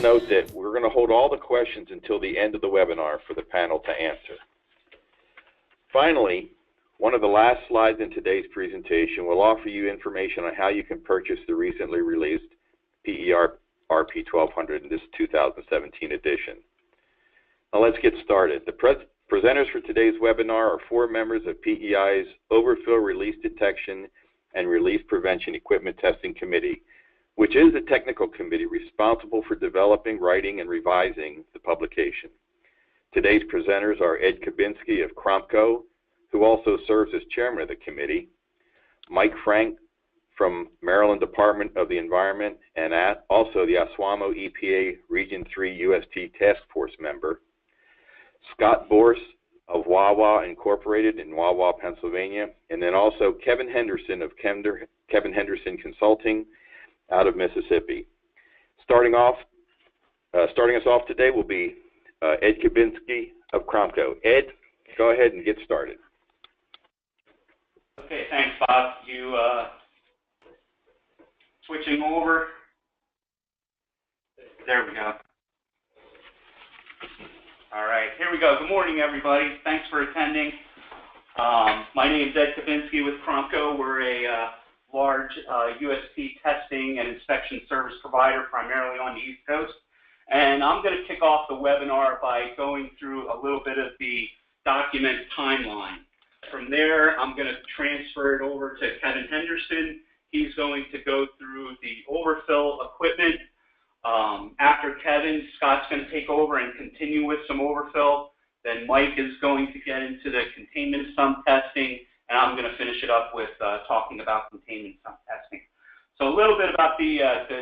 note that we're going to hold all the questions until the end of the webinar for the panel to answer. Finally, one of the last slides in today's presentation will offer you information on how you can purchase the recently released PEI RP1200 in this 2017 edition. Now let's get started. The presenters for today's webinar are 4 members of PEI's Overfill Release Detection and Release Prevention Equipment Testing Committee, which is the technical committee responsible for developing, writing, and revising the publication. Today's presenters are Ed Kabinski of Kromko, who also serves as chairman of the committee, Mike Frank from Maryland Department of the Environment, and also the Oswamo EPA Region 3 UST Task Force member, Scott Borse of Wawa Incorporated in Wawa, Pennsylvania, and then also Kevin Henderson of Kevin Henderson Consulting out of Mississippi. Starting us off today will be Ed Kabinski of Kromko. Ed, go ahead and get started. Okay, thanks, Bob. You switching over. There we go. All right, here we go. Good morning, everybody. Thanks for attending. My name is Ed Kabinski with Kromko. We're a large UST testing and inspection service provider, primarily on the East Coast. And I'm going to kick off the webinar by going through a little bit of the document timeline. From there, I'm going to transfer it over to Kevin Henderson. He's going to go through the overfill equipment. After Kevin, Scott's going to take over and continue with some overfill. Then Mike is going to get into the containment sump testing, and I'm going to finish it up with talking about containment sump testing. So a little bit about the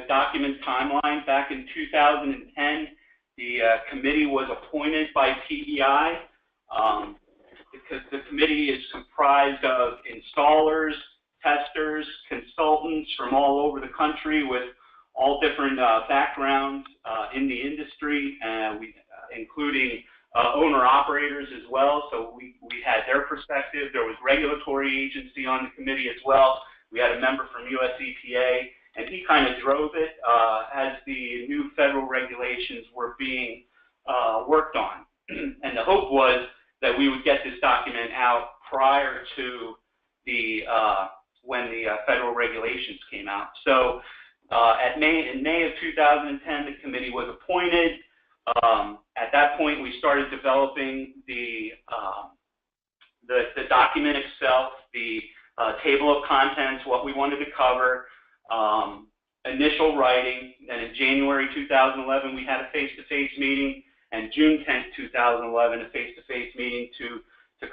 document timeline. Back in 2010, the committee was appointed by PEI because the committee is comprised of installers, testers, consultants from all over the country with all different backgrounds in the industry, including owner-operators as well. So we had their perspective. There was regulatory agency on the committee as well. We had a member from US EPA, and he kind of drove it as the new federal regulations were being worked on. And the hope was that we would get this document out prior to the when the federal regulations came out. So in May of 2010, the committee was appointed. At that point, we started developing the document itself, the table of contents, what we wanted to cover, initial writing. Then in January 2011, we had a face-to-face meeting, and June 10th, 2011, a face-to-face meeting to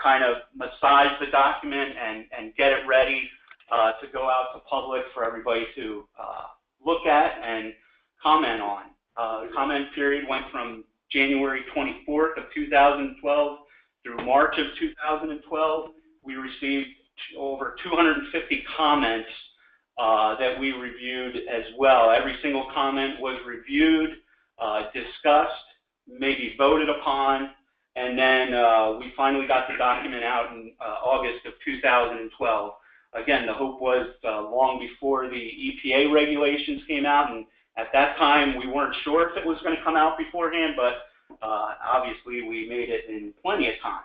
kind of massage the document and get it ready to go out to public for everybody to look at and comment on. The comment period went from January 24th of 2012 through March of 2012. We received over 250 comments that we reviewed as well. Every single comment was reviewed, discussed, maybe voted upon, and then we finally got the document out in August of 2012. Again, the hope was long before the EPA regulations came out, and at that time we weren't sure if it was going to come out beforehand, but obviously we made it in plenty of time.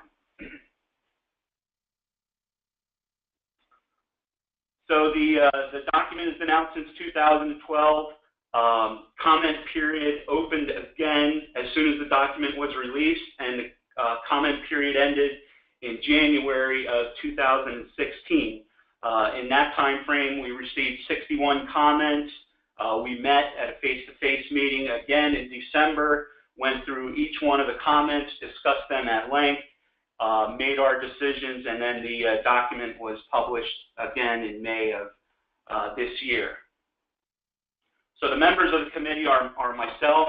So the document has been out since 2012. Comment period opened again as soon as the document was released, and the comment period ended in January of 2016. In that time frame, we received 61 comments. We met at a face-to-face meeting again in December, went through each one of the comments, discussed them at length, made our decisions, and then the document was published again in May of this year. So the members of the committee are myself,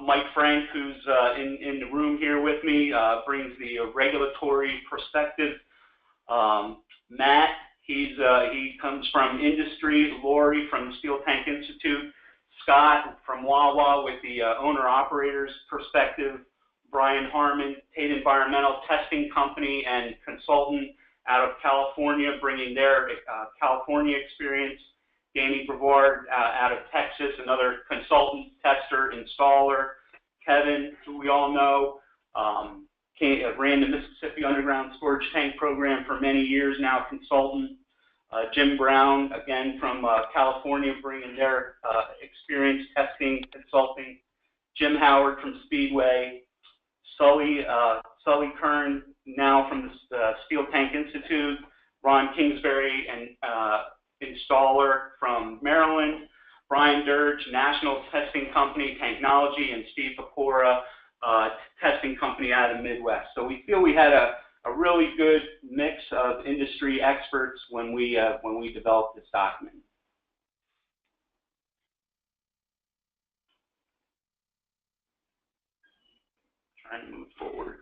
Mike Frank, who's in the room here with me, brings the regulatory perspective. Matt, he comes from industry. Lori from the Steel Tank Institute. Scott from Wawa with the owner-operators perspective. Brian Harmon, Tate Environmental Testing Company and consultant out of California, bringing their California experience. Danny Brevard out of Texas, another consultant, tester, installer. Kevin, who we all know, ran the Mississippi Underground Storage Tank Program for many years now, consultant. Jim Brown, again from California, bringing their experience testing, consulting. Jim Howard from Speedway. Sully Kern, now from the Steel Tank Institute. Ron Kingsbury, and installer from Maryland. Brian Dirge, National Testing Company, Tanknology, and Steve Pecora, testing company out of the Midwest. So we feel we had a really good mix of industry experts when we developed this document. Trying to move forward.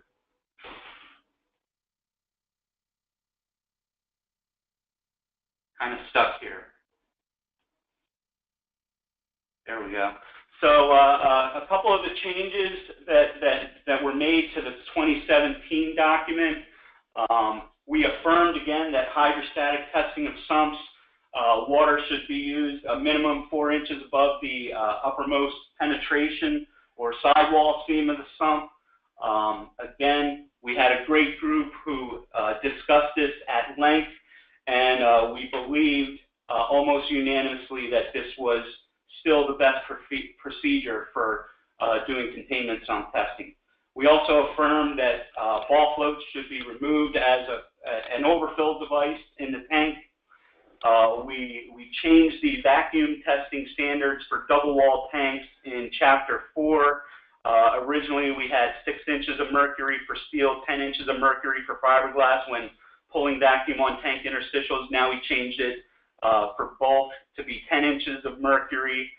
Kind of stuck here. There we go. So a couple of the changes that were made to the 2017 document. We affirmed again that hydrostatic testing of sumps, water should be used a minimum 4 inches above the uppermost penetration or sidewall seam of the sump. Again, we had a great group who discussed this at length, and we believed almost unanimously that this was still the best procedure for doing containment sump testing. We also affirmed that ball floats should be removed as an overfill device in the tank. We changed the vacuum testing standards for double wall tanks in Chapter 4. Originally, we had 6 inches of mercury for steel, 10 inches of mercury for fiberglass when pulling vacuum on tank interstitials. Now we changed it for bulk to be 10 inches of mercury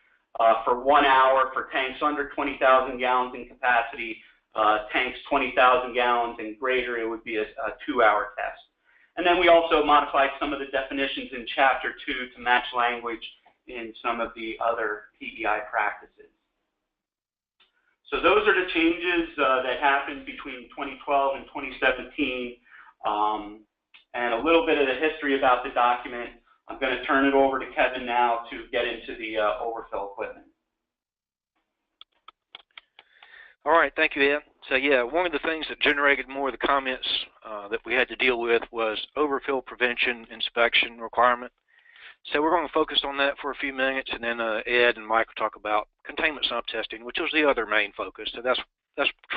for 1 hour for tanks under 20,000 gallons in capacity. Tanks 20,000 gallons and greater, it would be a 2-hour test. And then we also modified some of the definitions in Chapter 2 to match language in some of the other PEI practices. So those are the changes that happened between 2012 and 2017. And a little bit of the history about the document. I'm going to turn it over to Kevin now to get into the overfill equipment. All right, thank you, Ed. So yeah, one of the things that generated more of the comments that we had to deal with was overfill prevention inspection requirement. So we're going to focus on that for a few minutes, and then Ed and Mike will talk about containment sump testing, which was the other main focus. So that's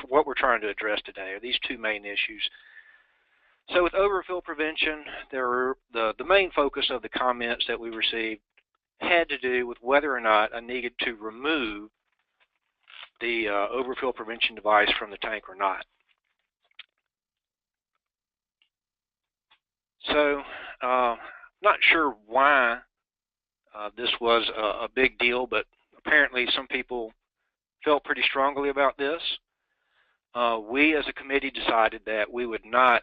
what we're trying to address today, are these two main issues. So with overfill prevention, the main focus of the comments that we received had to do with whether or not I needed to remove the overfill prevention device from the tank or not. So not sure why this was a big deal, but apparently some people felt pretty strongly about this. We as a committee decided that we would not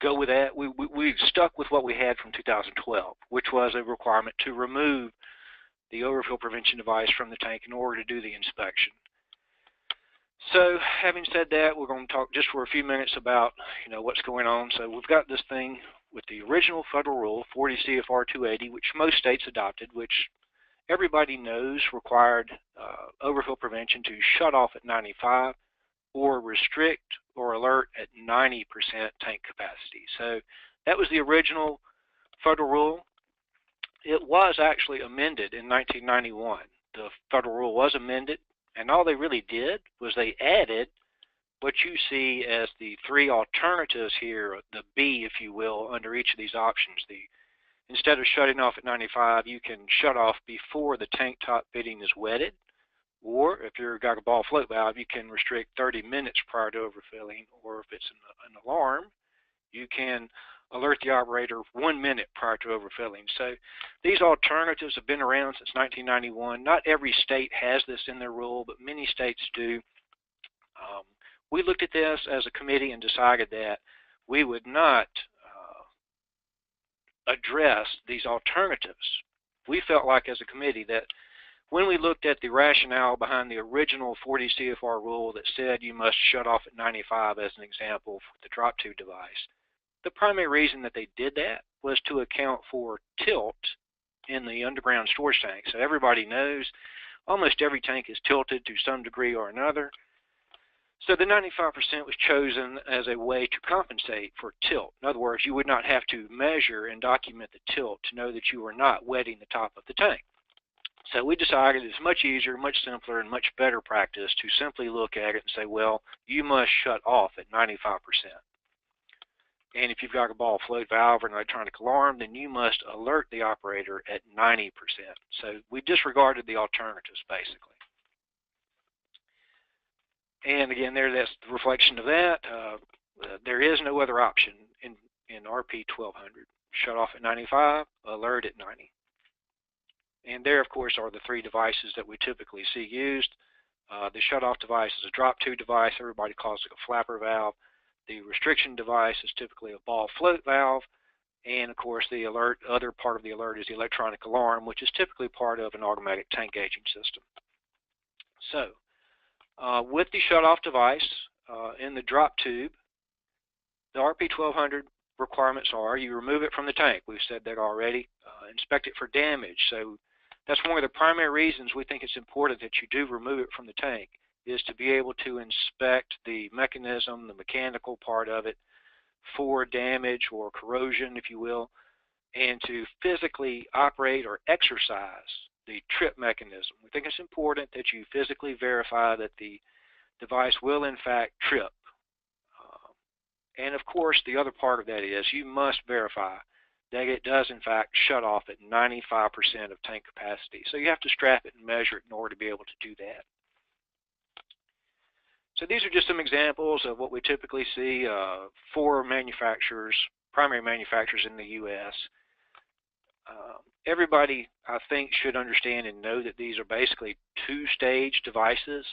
go with that. We stuck with what we had from 2012, which was a requirement to remove the overfill prevention device from the tank in order to do the inspection. So having said that, we're going to talk just for a few minutes about what's going on. So we've got this thing with the original federal rule, 40 CFR 280, which most states adopted, which everybody knows required overfill prevention to shut off at 95 or restrict or alert at 90% tank capacity. So that was the original federal rule. It was actually amended in 1991. The federal rule was amended, and all they really did was they added what you see as the 3 alternatives here, the B, if you will, under each of these options. Instead of shutting off at 95, you can shut off before the tank top fitting is wetted, or if you've got a ball float valve, you can restrict 30 minutes prior to overfilling, or if it's an alarm, you can alert the operator 1 minute prior to overfilling. So these alternatives have been around since 1991. Not every state has this in their rule, but many states do. We looked at this as a committee and decided that we would not address these alternatives. We felt like as a committee that when we looked at the rationale behind the original 40 CFR rule that said you must shut off at 95 as an example for the drop tube device, the primary reason that they did that was to account for tilt in the underground storage tank. So everybody knows almost every tank is tilted to some degree or another. So the 95% was chosen as a way to compensate for tilt. In other words, you would not have to measure and document the tilt to know that you were not wetting the top of the tank. So we decided it's much easier, much simpler, and much better practice to simply look at it and say, well, you must shut off at 95%. And if you've got a ball float valve or an electronic alarm, then you must alert the operator at 90%. So we disregarded the alternatives, basically. And again, that's the reflection of that. There is no other option in RP1200. Shut off at 95, alert at 90. And there, of course, are the three devices that we typically see used. The shut-off device is a drop-tube device. Everybody calls it a flapper valve. The restriction device is typically a ball float valve. And, of course, the other part of the alert is the electronic alarm, which is typically part of an automatic tank gauging system. So, with the shut-off device in the drop tube, the RP1200 requirements are you remove it from the tank. We've said that already. Inspect it for damage. So that's one of the primary reasons we think it's important that you do remove it from the tank, is to be able to inspect the mechanism, the mechanical part of it, for damage or corrosion, if you will, and to physically operate or exercise the trip mechanism. We think it's important that you physically verify that the device will in fact trip. And of course, the other part of that is you must verify that it does in fact shut off at 95% of tank capacity. So you have to strap it and measure it in order to be able to do that. So these are just some examples of what we typically see for manufacturers, primary manufacturers in the U.S. Everybody, I think, should understand and know that these are basically two-stage devices.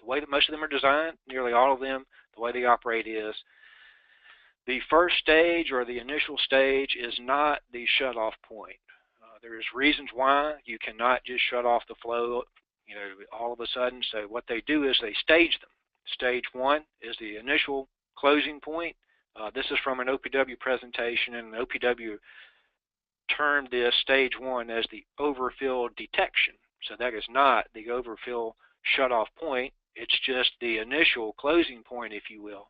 The way that most of them are designed, nearly all of them, the way they operate is the first stage or the initial stage is not the shut-off point. There's reasons why you cannot just shut off the flow, all of a sudden. So what they do is they stage them. Stage 1 is the initial closing point. This is from an OPW presentation, and OPW termed this stage 1 as the overfill detection. So that is not the overfill shut-off point. It's just the initial closing point, if you will.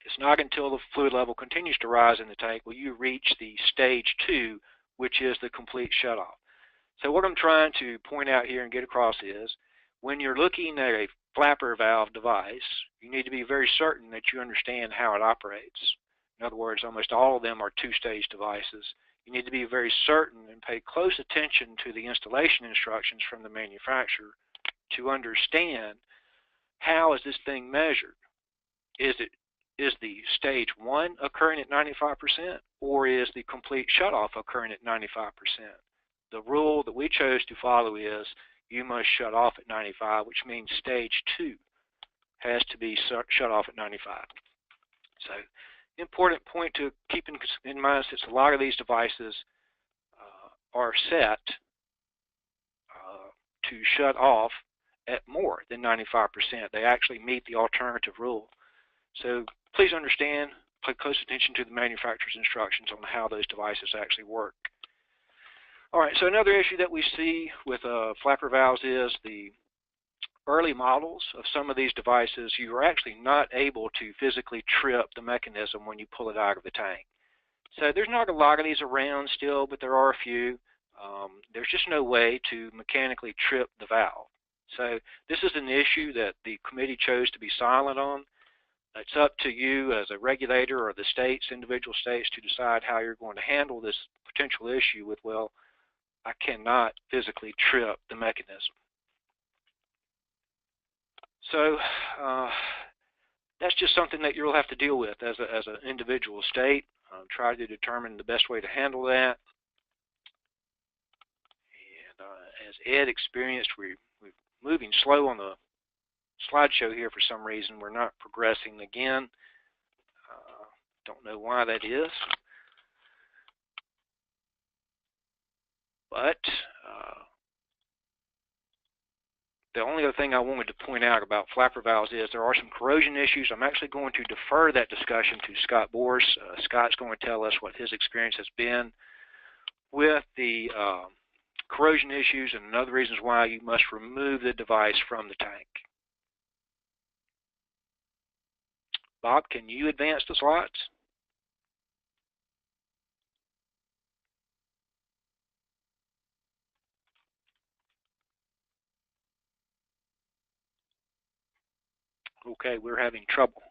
It's not until the fluid level continues to rise in the tank will you reach the stage 2, which is the complete shutoff. So what I'm trying to point out here and get across is when you're looking at a flapper valve device, you need to be very certain that you understand how it operates. In other words, almost all of them are two-stage devices. You need to be very certain and pay close attention to the installation instructions from the manufacturer to understand how is this thing measured. Is the stage 1 occurring at 95%, or is the complete shutoff occurring at 95%? The rule that we chose to follow is you must shut off at 95, which means stage 2 has to be shut off at 95. So, important point to keep in mind, since a lot of these devices are set to shut off at more than 95%. They actually meet the alternative rule. So please understand, pay close attention to the manufacturer's instructions on how those devices actually work. All right, so another issue that we see with flapper valves is the early models of some of these devices, you are actually not able to physically trip the mechanism when you pull it out of the tank. So there's not a lot of these around still, but there are a few. There's just no way to mechanically trip the valve. So this is an issue that the committee chose to be silent on. It's up to you as a regulator or the states, individual states, to decide how you're going to handle this potential issue with, well, I cannot physically trip the mechanism. So that's just something that you'll have to deal with as an individual state. Try to determine the best way to handle that. And as Ed experienced, we're moving slow on the slideshow here for some reason. We're not progressing again. Don't know why that is. But the only other thing I wanted to point out about flapper valves is there are some corrosion issues. I'm actually going to defer that discussion to Scott Boris. Scott's going to tell us what his experience has been with the corrosion issues and other reasons why you must remove the device from the tank. Bob, can you advance the slides? Okay, we're having trouble.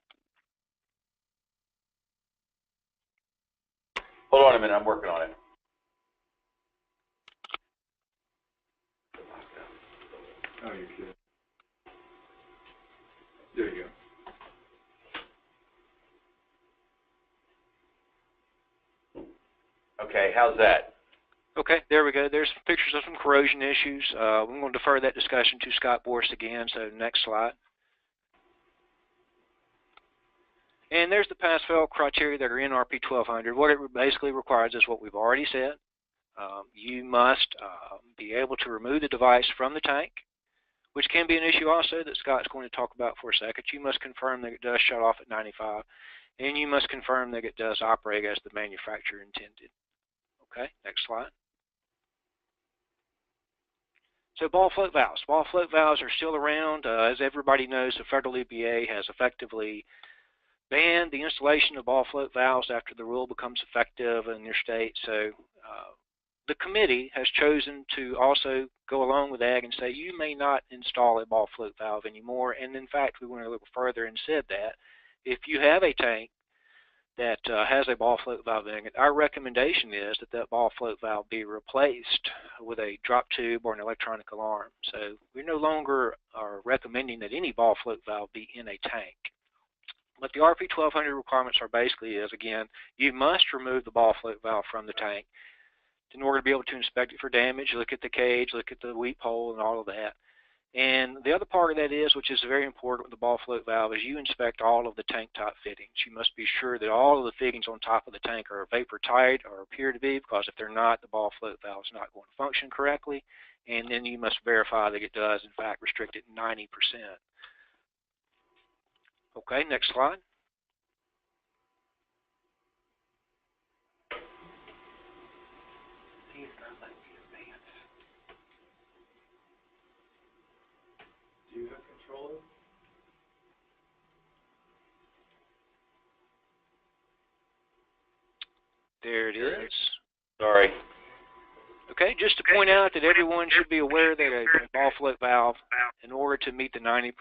Hold on a minute, I'm working on it. Oh, you're kidding. There you go. Okay, how's that? Okay, there we go. There's pictures of some corrosion issues. We're going to defer that discussion to Scott Boris again, so next slide. And there's the pass-fail criteria that are in RP1200. What it basically requires is what we've already said. You must be able to remove the device from the tank, which can be an issue also that Scott's going to talk about for a second. You must confirm that it does shut off at 95, and you must confirm that it does operate as the manufacturer intended. Okay, next slide. So ball float valves. Ball float valves are still around. As everybody knows, the federal EPA has effectively banned the installation of ball float valves after the rule becomes effective in their state. So the committee has chosen to also go along with that and say you may not install a ball float valve anymore. And in fact, we went a little further and said that if you have a tank that has a ball float valve in it, our recommendation is that that ball float valve be replaced with a drop tube or an electronic alarm. So we no longer are recommending that any ball float valve be in a tank. What the RP1200 requirements are basically is, again, you must remove the ball float valve from the tank in order to be able to inspect it for damage, look at the cage, look at the weep hole and all of that. And the other part of that is, which is very important with the ball float valve, is you inspect all of the tank top fittings. You must be sure that all of the fittings on top of the tank are vapor tight or appear to be, because if they're not, the ball float valve is not going to function correctly. And then you must verify that it does, in fact, restrict it 90%. Okay, next slide. Do you have control? There it is. Sorry. Okay, just to point out that everyone should be aware that a ball float valve, in order to meet the 90%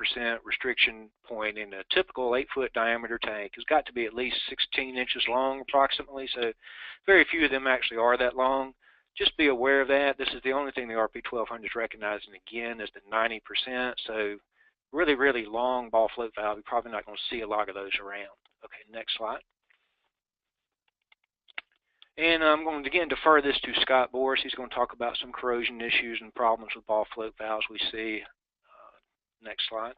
restriction point in a typical 8-foot diameter tank, has got to be at least 16 inches long approximately, so very few of them actually are that long. Just be aware of that. This is the only thing the RP1200 is recognizing again is the 90%, so really, really long ball float valve, you're probably not going to see a lot of those around. Okay, next slide. And I'm going to, again, defer this to Scott Boris. He's going to talk about some corrosion issues and problems with ball float valves we see. Next slide.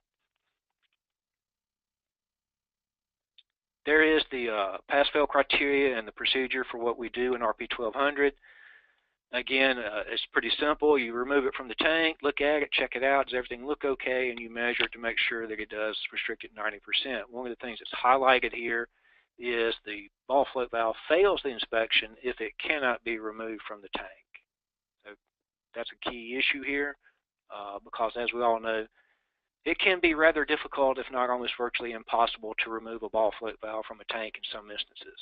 There is the pass-fail criteria and the procedure for what we do in RP1200. Again, it's pretty simple. You remove it from the tank, look at it, check it out. Does everything look okay? And you measure it to make sure that it does restrict it 90%. One of the things that's highlighted here is the ball float valve fails the inspection if it cannot be removed from the tank. So that's a key issue here because, as we all know, it can be rather difficult, if not almost virtually impossible, to remove a ball float valve from a tank in some instances.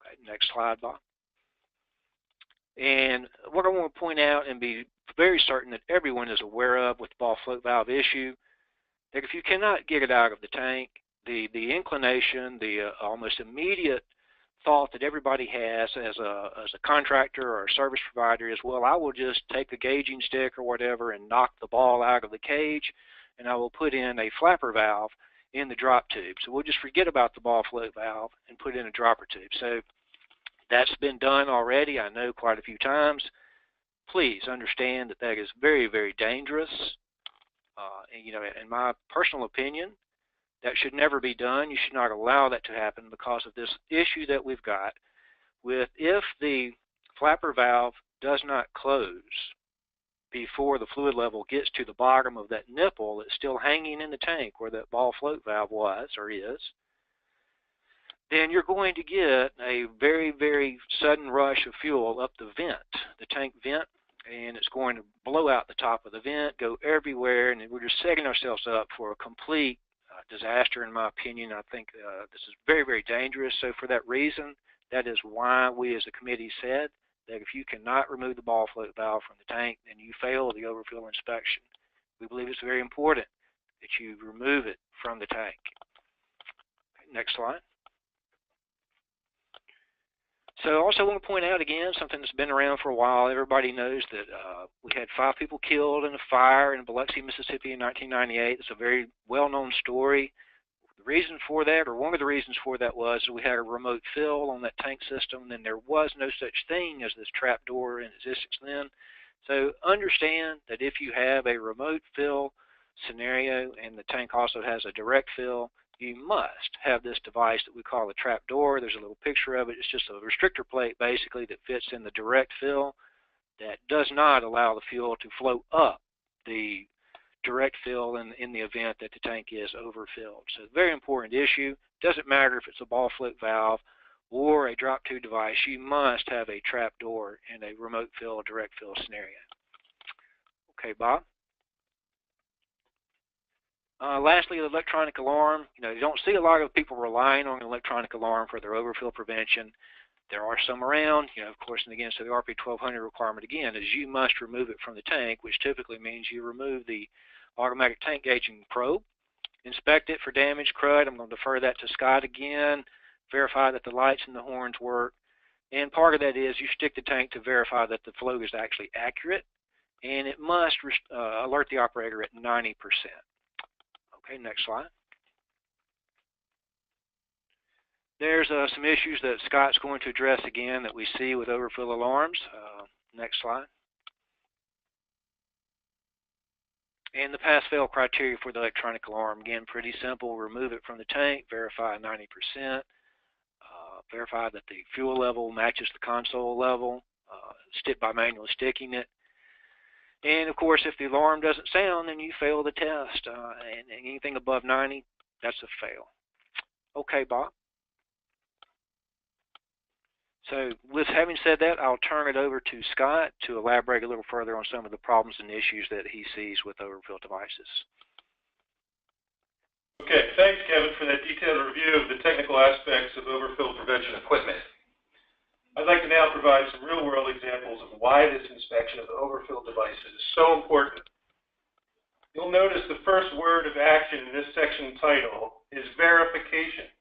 Okay, next slide, Bob. And what I want to point out and be very certain that everyone is aware of with the ball float valve issue, that if you cannot get it out of the tank, the inclination, the almost immediate thought that everybody has as a contractor or a service provider is, well, I will just take the gauging stick or whatever and knock the ball out of the cage, and I will put in a flapper valve in the drop tube. So we'll just forget about the ball float valve and put in a dropper tube. So that's been done already, I know, quite a few times. Please understand that that is very, very dangerous. And, you know, in my personal opinion, that should never be done. You should not allow that to happen because of this issue that we've got with, if the flapper valve does not close, before the fluid level gets to the bottom of that nipple that's still hanging in the tank where that ball float valve was or is, then you're going to get a very, very sudden rush of fuel up the vent, the tank vent, and it's going to blow out the top of the vent, go everywhere, and we're just setting ourselves up for a complete disaster, in my opinion. I think this is very, very dangerous. So for that reason, that is why we as a committee said that if you cannot remove the ball float valve from the tank, then you fail the overfill inspection. We believe it's very important that you remove it from the tank. Next slide. So I also want to point out again something that's been around for a while. Everybody knows that we had 5 people killed in a fire in Biloxi, Mississippi in 1998. It's a very well-known story. The reason for that, or one of the reasons for that, was we had a remote fill on that tank system, and there was no such thing as this trap door in existence then. So understand that if you have a remote fill scenario and the tank also has a direct fill, you must have this device that we call a trap door. There's a little picture of it. It's just a restrictor plate basically that fits in the direct fill that does not allow the fuel to flow up the direct fill in the event that the tank is overfilled. So very important issue. Doesn't matter if it's a ball float valve or a drop tube device, you must have a trap door in a remote fill, direct fill scenario. Okay, Bob? Lastly, the electronic alarm. You don't see a lot of people relying on an electronic alarm for their overfill prevention. There are some around, of course, and again, so the RP1200 requirement, again, is you must remove it from the tank, which typically means you remove the automatic tank gauging probe, inspect it for damage, crud. I'm going to defer that to Scott again, verify that the lights and the horns work, and part of that is you stick the tank to verify that the flow is actually accurate, and it must alert the operator at 90%. Okay, next slide. There's some issues that Scott's going to address again that we see with overfill alarms. Next slide. And the pass-fail criteria for the electronic alarm, again, pretty simple. Remove it from the tank, verify 90%, verify that the fuel level matches the console level, stick by manually sticking it. And of course, if the alarm doesn't sound, then you fail the test. And anything above 90, that's a fail. Okay, Bob. So with having said that, I'll turn it over to Scott to elaborate a little further on some of the problems and issues that he sees with overfill devices. Okay, thanks, Kevin, for that detailed review of the technical aspects of overfill prevention equipment. I'd like to now provide some real-world examples of why this inspection of overfill devices is so important. You'll notice the first word of action in this section title is verification.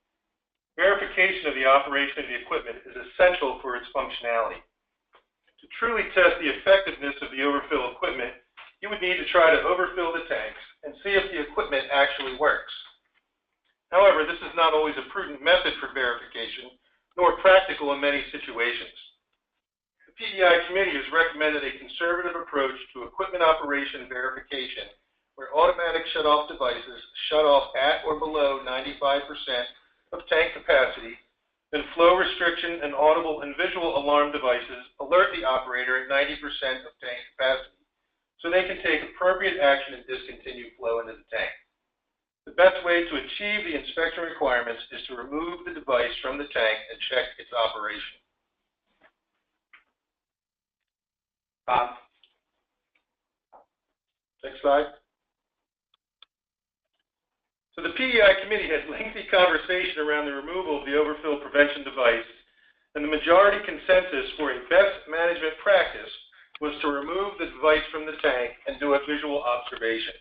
Verification of the operation of the equipment is essential for its functionality. To truly test the effectiveness of the overfill equipment, you would need to try to overfill the tanks and see if the equipment actually works. However, this is not always a prudent method for verification, nor practical in many situations. The PEI committee has recommended a conservative approach to equipment operation verification, where automatic shut-off devices shut off at or below 95% of tank capacity, then flow restriction and audible and visual alarm devices alert the operator at 90% of tank capacity, so they can take appropriate action and discontinue flow into the tank. The best way to achieve the inspection requirements is to remove the device from the tank and check its operation. Next slide. So the PEI committee had lengthy conversation around the removal of the overfill prevention device, and the majority consensus for a best management practice was to remove the device from the tank and do a visual observation.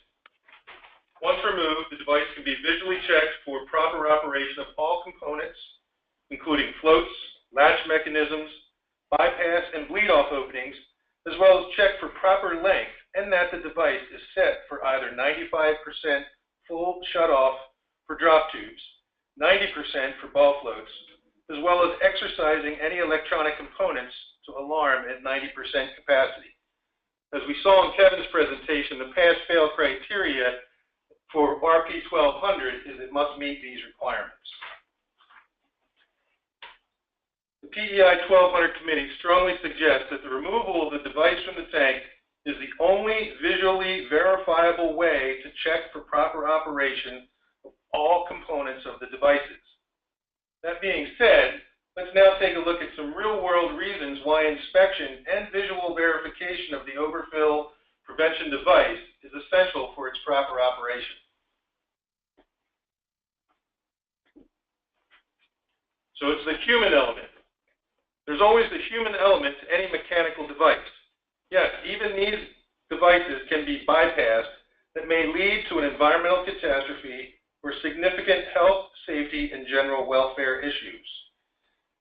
Once removed, the device can be visually checked for proper operation of all components, including floats, latch mechanisms, bypass and bleed-off openings, as well as check for proper length and that the device is set for either 95% full shut-off for drop tubes, 90% for ball floats, as well as exercising any electronic components to alarm at 90% capacity. As we saw in Kevin's presentation, the pass-fail criteria for RP1200 is it must meet these requirements. The PEI 1200 committee strongly suggests that the removal of the device from the tank is the only visually verifiable way to check for proper operation of all components of the devices. That being said, let's now take a look at some real-world reasons why inspection and visual verification of the overfill prevention device is essential for its proper operation. So it's the human element. There's always the human element to any mechanical device. Yes, even these devices can be bypassed that may lead to an environmental catastrophe or significant health, safety, and general welfare issues.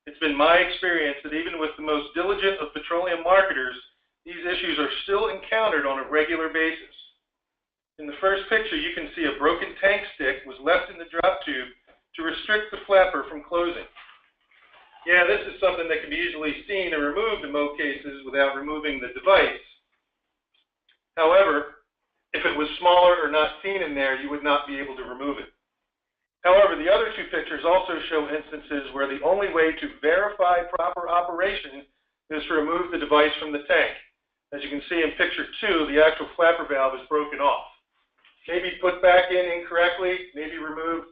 It's been my experience that even with the most diligent of petroleum marketers, these issues are still encountered on a regular basis. In the first picture, you can see a broken tank stick was left in the drop tube to restrict the flapper from closing. Yeah, this is something that can be easily seen and removed in most cases without removing the device. However, if it was smaller or not seen in there, you would not be able to remove it. However, the other two pictures also show instances where the only way to verify proper operation is to remove the device from the tank. As you can see in picture 2, the actual flapper valve is broken off. Maybe put back in incorrectly, maybe removed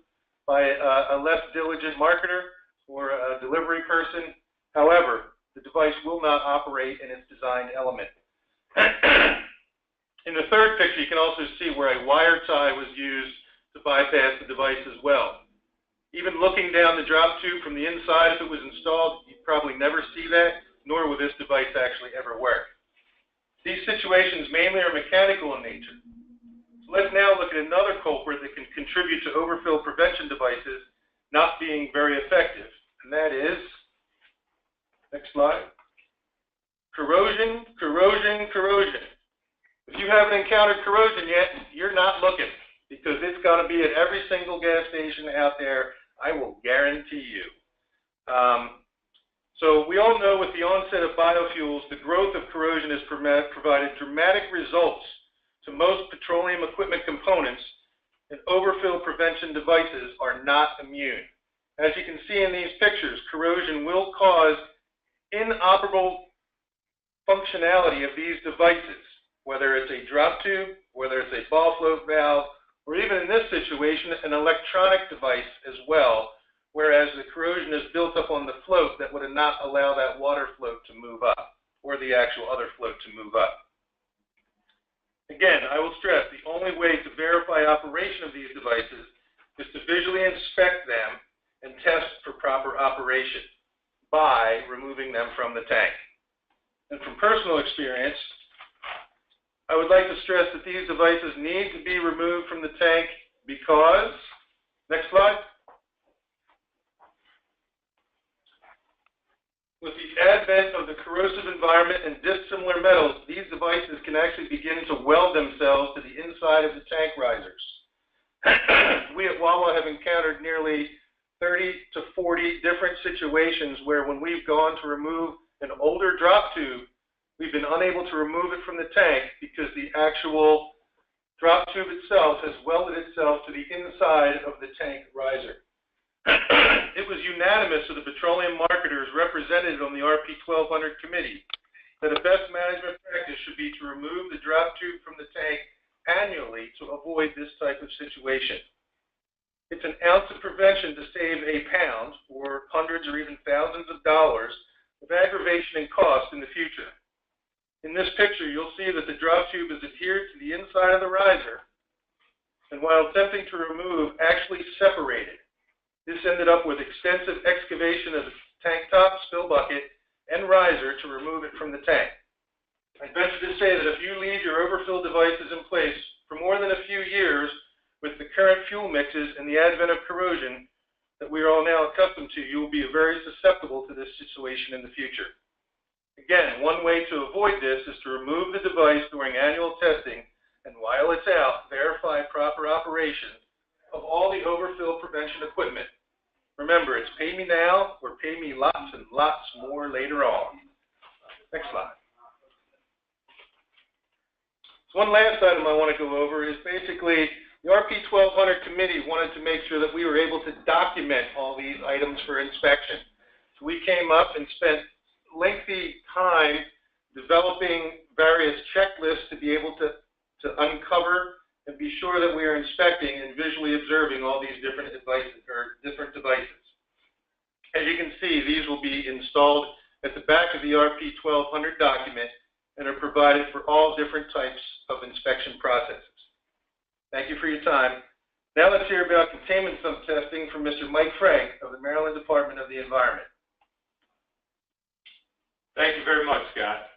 by a less diligent marketer or a delivery person. However, the device will not operate in its designed element. In the third picture, you can also see where a wire tie was used to bypass the device as well. Even looking down the drop tube from the inside, if it was installed, you'd probably never see that, nor will this device actually ever work. These situations mainly are mechanical in nature. So let's now look at another culprit that can contribute to overfill prevention devices not being very effective, and that is, next slide, corrosion, corrosion, corrosion. If you haven't encountered corrosion yet, you're not looking, because it's going to be at every single gas station out there, I will guarantee you. So we all know with the onset of biofuels, the growth of corrosion has provided dramatic results to most petroleum equipment components, and overfill prevention devices are not immune. As you can see in these pictures, corrosion will cause inoperable functionality of these devices, whether it's a drop tube, whether it's a ball float valve, or even in this situation, an electronic device as well, whereas the corrosion is built up on the float that would not allow that water float to move up, or the actual other float to move up. Again, I will stress, the only way to verify operation of these devices is to visually inspect them and test for proper operation by removing them from the tank. And from personal experience, I would like to stress that these devices need to be removed from the tank because, next slide, with the advent of the corrosive environment and dissimilar metals, these devices can actually begin to weld themselves to the inside of the tank risers. We at Wawa have encountered nearly 30 to 40 different situations where when we've gone to remove an older drop tube, we've been unable to remove it from the tank because the actual drop tube itself has welded itself to the inside of the tank riser. It was unanimous of the petroleum marketers represented on the RP1200 committee that a best management practice should be to remove the drop tube from the tank annually to avoid this type of situation. It's an ounce of prevention to save a pound, or hundreds or even thousands of dollars, of aggravation and cost in the future. In this picture, you'll see that the drop tube is adhered to the inside of the riser, and while attempting to remove, actually separated. This ended up with extensive excavation of the tank top, spill bucket, and riser to remove it from the tank. I venture to say that if you leave your overfill devices in place for more than a few years with the current fuel mixes and the advent of corrosion that we are all now accustomed to, you will be very susceptible to this situation in the future. Again, one way to avoid this is to remove the device during annual testing, and while it's out, verify proper operation of all the overfill prevention equipment. Remember, it's pay me now or pay me lots and lots more later on. Next slide. So one last item I want to go over is basically the RP1200 committee wanted to make sure that we were able to document all these items for inspection. So we came up and spent lengthy time developing various checklists to be able to uncover and be sure that we are inspecting and visually observing all these different devices. As you can see, these will be installed at the back of the RP1200 document and are provided for all different types of inspection processes. Thank you for your time. Now let's hear about containment sump testing from Mr. Mike Frank of the Maryland Department of the Environment. Thank you very much, Scott.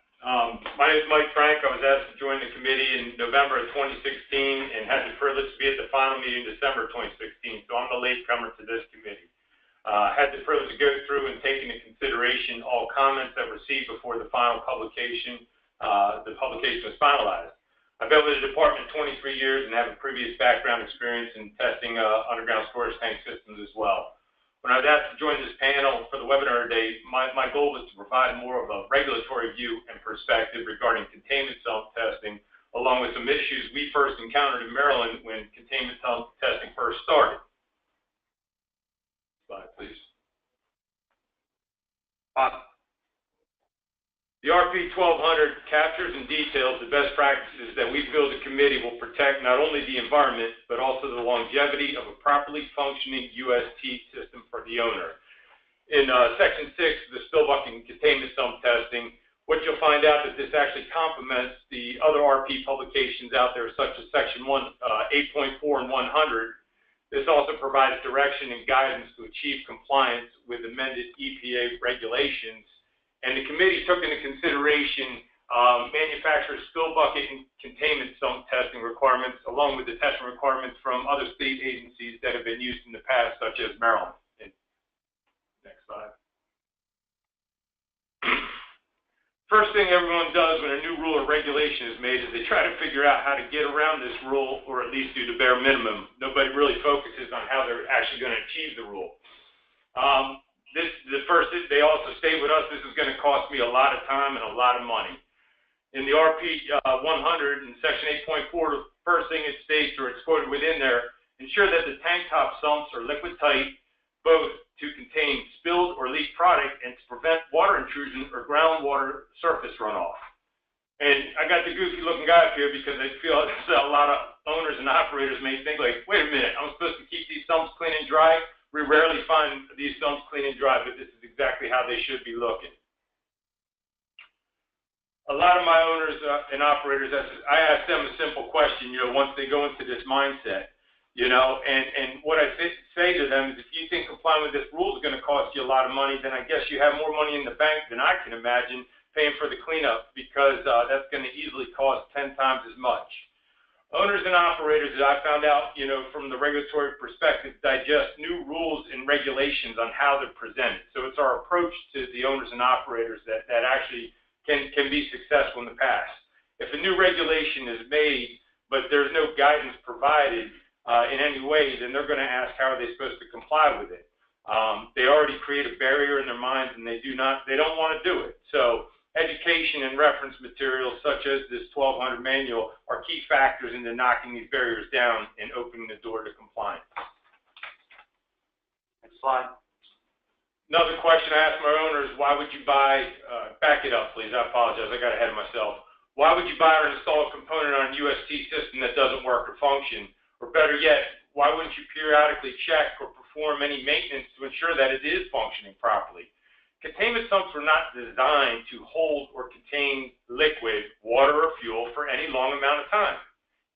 My name is Mike Frank. I was asked to join the committee in November of 2016 and had the privilege to be at the final meeting in December of 2016, so I'm the latecomer to this committee. Had the privilege to go through and take into consideration all comments that were received before the final publication. The publication was finalized. I've been with the department 23 years and have a previous background experience in testing underground storage tank systems as well. When I was asked to join this panel for the webinar today, my goal was to provide more of a regulatory view and perspective regarding containment sump testing, along with some issues we first encountered in Maryland when containment sump testing first started. Slide, please. The RP1200 captures and details the best practices that we feel the committee will protect not only the environment, but also the longevity of a properly functioning UST system for the owner. In Section 6 of the spill bucket containment sump testing, what you'll find out is this actually complements the other RP publications out there, such as Section 8.4 and 100. This also provides direction and guidance to achieve compliance with amended EPA regulations. And the committee took into consideration manufacturers' spill bucket and containment sump testing requirements, along with the testing requirements from other state agencies that have been used in the past, such as Maryland. Next slide. First thing everyone does when a new rule or regulation is made is they try to figure out how to get around this rule, or at least do the bare minimum. Nobody really focuses on how they're actually going to achieve the rule. They also state with us, this is going to cost me a lot of time and a lot of money. In the RP100 in Section 8.4, the first thing it states, or it's quoted within there, ensure that the tank top sumps are liquid tight, both to contain spilled or leaked product and to prevent water intrusion or groundwater surface runoff. And I got the goofy looking guy up here because I feel a lot of owners and operators may think like, wait a minute, I'm supposed to keep these sumps clean and dry? We rarely find these sumps clean and dry, but this is exactly how they should be looking. A lot of my owners and operators, I ask them a simple question, once they go into this mindset, and what I say to them is, if you think complying with this rule is going to cost you a lot of money, then I guess you have more money in the bank than I can imagine paying for the cleanup, because that's going to easily cost 10 times as much. Owners and operators, as I found out, from the regulatory perspective, digest new rules and regulations on how they're presented. So it's our approach to the owners and operators that actually can be successful in the past. If a new regulation is made, but there's no guidance provided in any way, then they're going to ask how are they supposed to comply with it. They already create a barrier in their minds, and they don't want to do it. So education and reference materials such as this 1200 manual are key factors into knocking these barriers down and opening the door to compliance. Next slide. Another question I ask my owners, why would you buy, back it up please, I apologize, I got ahead of myself. Why would you buy or install a component on a UST system that doesn't work or function? Or better yet, why wouldn't you periodically check or perform any maintenance to ensure that it is functioning properly? Containment sumps were not designed to hold or contain liquid, water, or fuel for any long amount of time.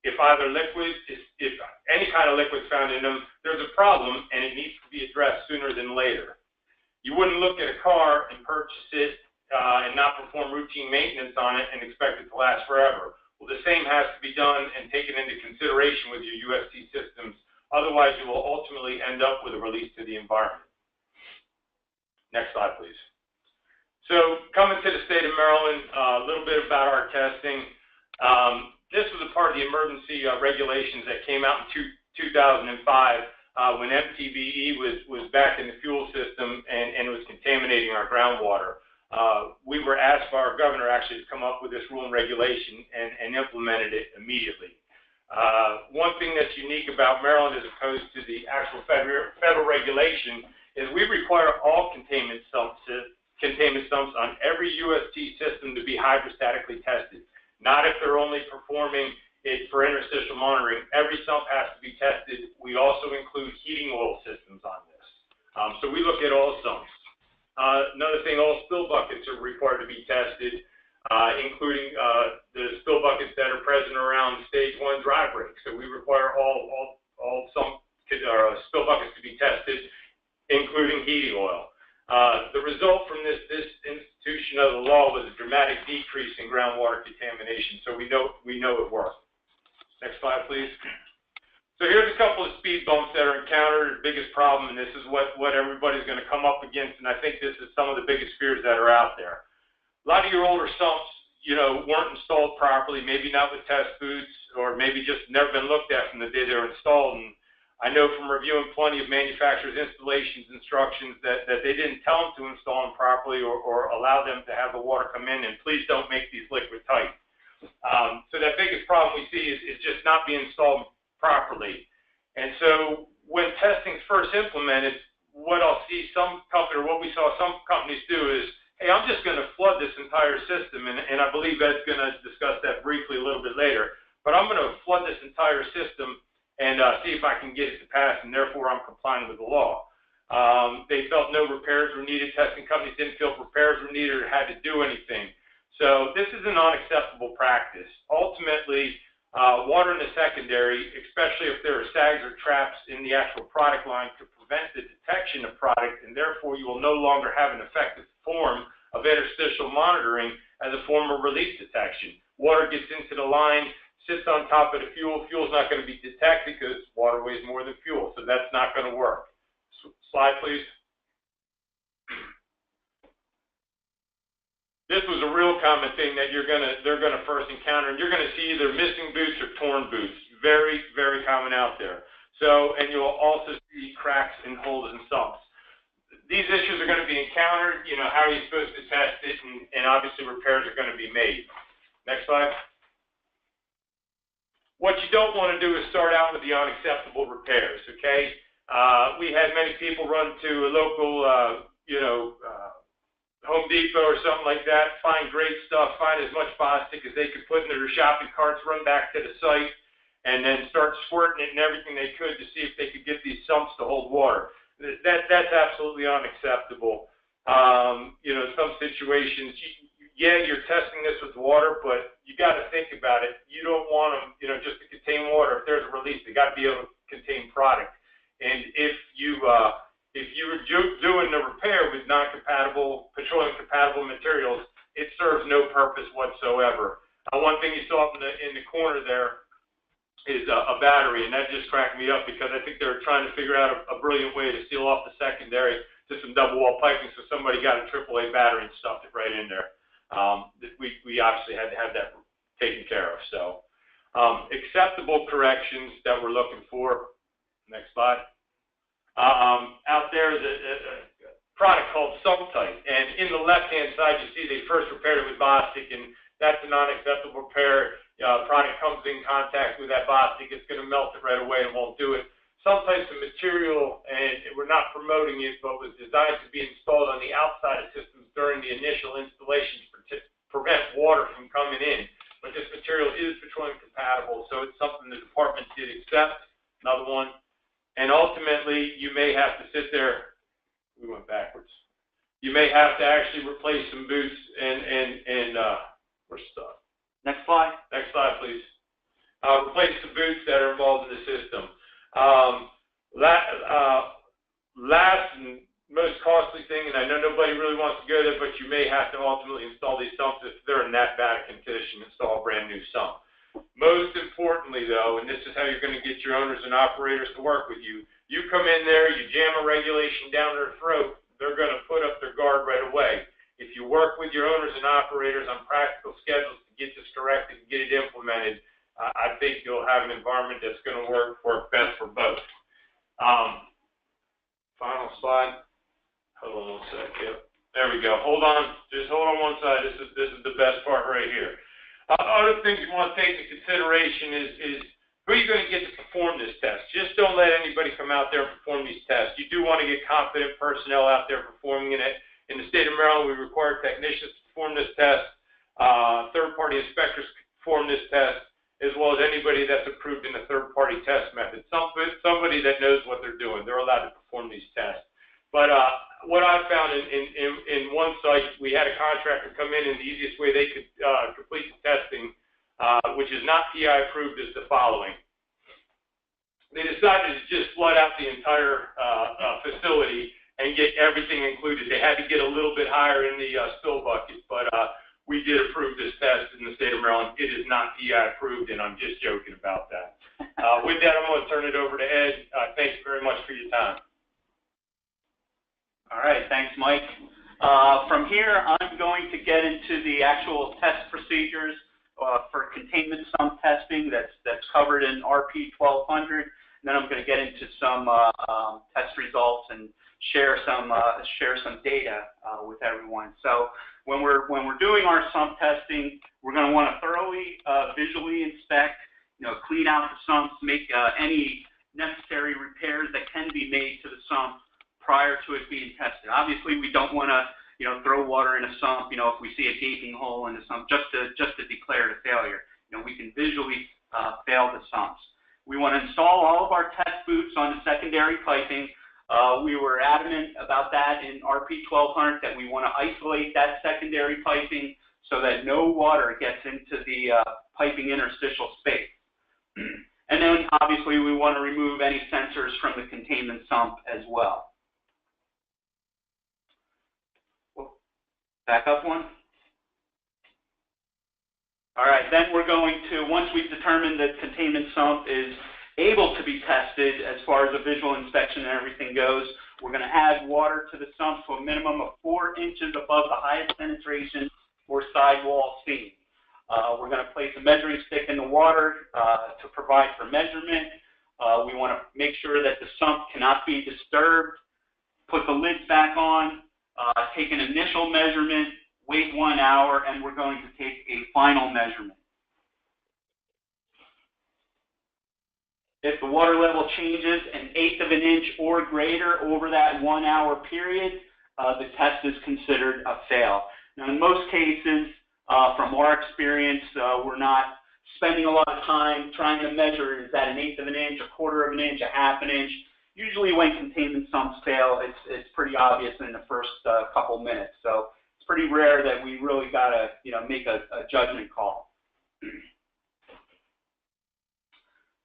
If any kind of liquid is found in them, there's a problem and it needs to be addressed sooner than later. You wouldn't look at a car and purchase it and not perform routine maintenance on it and expect it to last forever. Well, the same has to be done and taken into consideration with your UST systems. Otherwise, you will ultimately end up with a release to the environment. Next slide, please. So coming to the state of Maryland, a little bit about our testing. This was a part of the emergency regulations that came out in 2005 when MTBE was back in the fuel system and was contaminating our groundwater. We were asked by our governor actually to come up with this rule and regulation and implemented it immediately. One thing that's unique about Maryland as opposed to the actual federal regulation is we require all containment sumps on every UST system to be hydrostatically tested. not if they're only performing it for interstitial monitoring. Every sump has to be tested. We also include heating oil systems on this. So we look at all sumps. Another thing, all spill buckets are required to be tested, including the spill buckets that are present around stage 1 dry break. So we require all sump spill buckets to be tested, including heating oil. The result from this institution of the law was a dramatic decrease in groundwater contamination. So we know it worked. Next slide, please. So here's a couple of speed bumps that are encountered. The biggest problem, and this is what everybody's going to come up against, and I think this is some of the biggest fears that are out there. A lot of your older sumps, weren't installed properly, maybe not with test boots, or maybe just never been looked at from the day they were installed. And I know from reviewing plenty of manufacturers' installations instructions that they didn't tell them to install them properly or allow them to have the water come in, and please don't make these liquid tight. So that biggest problem we see is just not being installed properly. And so when testing's first implemented, what I'll see what we saw some companies do is, hey, I'm just going to flood this entire system, and I believe Ed's going to discuss that briefly a little bit later, but I'm going to flood this entire system and see if I can get it to pass, and therefore I'm complying with the law. They felt no repairs were needed. Testing companies didn't feel repairs were needed or had to do anything. So this is an unacceptable practice. Ultimately, water in the secondary, especially if there are sags or traps in the actual product line, could prevent the detection of product, and therefore you will no longer have an effective form of interstitial monitoring as a form of release detection. Water gets into the line, sits on top of the fuel. Fuel's not going to be detected because water weighs more than fuel, so that's not going to work. Slide, please. This was a real common thing that they're going to first encounter, and you're going to see either missing boots or torn boots. Very, very common out there. So, and you'll also see cracks and holes in sumps. These issues are going to be encountered. How are you supposed to test it? And obviously repairs are going to be made. Next slide. What you don't want to do is start out with the unacceptable repairs, okay? We had many people run to a local, Home Depot or something like that, find great stuff, find as much plastic as they could put into their shopping carts, run back to the site, and then start squirting it and everything they could to see if they could get these sumps to hold water. That's absolutely unacceptable. Some situations, you're testing this with water, but you got to think about it. You don't want them, just to contain water. If there's a release, they got to be able to contain product. And if you were doing the repair with non-compatible, petroleum-compatible materials, it serves no purpose whatsoever. One thing you saw in the corner there is a battery, and that just cracked me up because I think they were trying to figure out a brilliant way to seal off the secondary to some double-wall piping, so somebody got a AAA battery and stuffed it right in there. We obviously had to have that taken care of. So acceptable corrections that we're looking for. Next slide. Out there is a product called Subtite, and in the left-hand side you see they first repaired it with Bostik, and that's a non-acceptable repair. Product comes in contact with that Bostik, it's going to melt it right away and won't do it. Some types of material, and we're not promoting it, but was designed to be installed on the outside of systems during the initial installation to prevent water from coming in. But this material is petroleum compatible, so it's something the department did accept. Another one. And ultimately, you may have to sit there. We went backwards. You may have to actually replace some boots and we're stuck. Next slide. Next slide, please. Replace the boots that are involved in the system. Last and most costly thing, and I know nobody really wants to go there, but you may have to ultimately install these sumps if they're in that bad a condition, install a brand new sump. Most importantly, though, and this is how you're going to get your owners and operators to work with you, you come in there, you jam a regulation down their throat, they're going to put up their guard right away. If you work with your owners and operators on practical schedules to get this corrected and get it implemented, I think you'll have an environment that's going to work best for both. Final slide. Hold on one sec. Yep. There we go. Hold on. Just hold on one side. This is the best part right here. Other things you want to take into consideration is who are you going to get to perform this test? Just don't let anybody come out there and perform these tests. You do want to get competent personnel out there performing it. In the state of Maryland, we require technicians to perform this test. Third-party inspectors perform this test, as well as anybody that's approved in a third-party test method. Somebody that knows what they're doing. They're allowed to perform these tests. But what I found in one site, we had a contractor come in, and the easiest way they could complete the testing, which is not PEI approved, is the following. They decided to just flood out the entire facility and get everything included. They had to get a little bit higher in the spill bucket, but we did approve this test in the state of Maryland. It is not PEI approved, and I'm just joking about that. With that, I'm going to turn it over to Ed. Thank you very much for your time. All right, thanks, Mike. From here, I'm going to get into the actual test procedures for containment sump testing that's covered in RP1200. And then I'm going to get into some test results and share some data with everyone. So when we're doing our sump testing, we're going to want to thoroughly visually inspect, clean out the sumps, make any necessary repairs that can be made to the sump prior to it being tested. Obviously, we don't want to throw water in a sump, if we see a gaping hole in the sump, just to declare it a failure. We can visually fail the sumps. We want to install all of our test boots on the secondary piping. We were adamant about that in RP1200 that we want to isolate that secondary piping so that no water gets into the piping interstitial space. And then obviously we want to remove any sensors from the containment sump as well. Back up one. All right, then we're going to, once we've determined that containment sump is able to be tested as far as a visual inspection and everything goes, we're going to add water to the sump to a minimum of 4 inches above the highest penetration or sidewall seam. We're going to place a measuring stick in the water to provide for measurement. We want to make sure that the sump cannot be disturbed. Put the lids back on, take an initial measurement, wait 1 hour, and we're going to take a final measurement. If the water level changes 1/8 of an inch or greater over that 1 hour period, the test is considered a fail. Now, in most cases, from our experience, we're not spending a lot of time trying to measure, is that 1/8 of an inch, 1/4 of an inch, 1/2 an inch. Usually when containment sumps fail, it's pretty obvious in the first couple minutes. So it's pretty rare that we really got to make a judgment call.